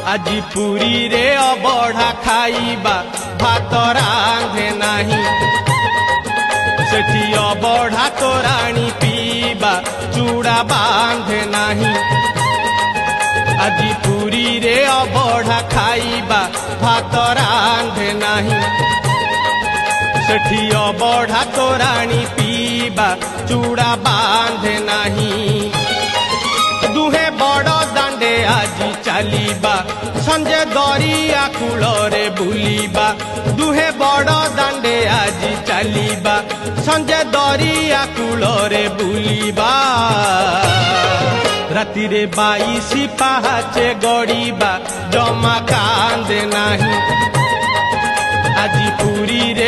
আজি পুরী রে অবঢ়া খাইবা ভাত রাঁধে নাহি সেঠি অবঢ়া তোরাণী পিবা চূড়া বাঁধে নাহি আজি পুরী রে অবঢ়া খাইবা ভাত রাঁধে নাহি সেঠি অবঢ়া তোরাণী পিবা চূড়া বাঁধে নাহি দুহে বড় দাণ্ডে আজি চালিবা সঞ্জে দরিয়া কূলরে বুলিবা দুহে বড় দাণ্ডে আজি চালিবা সঞ্জে দরিয়া কূলরে বুলিবা রাতিরে 22 পাহাচে গড়িবা জমা কান্দে নাহি আজি পুরী রে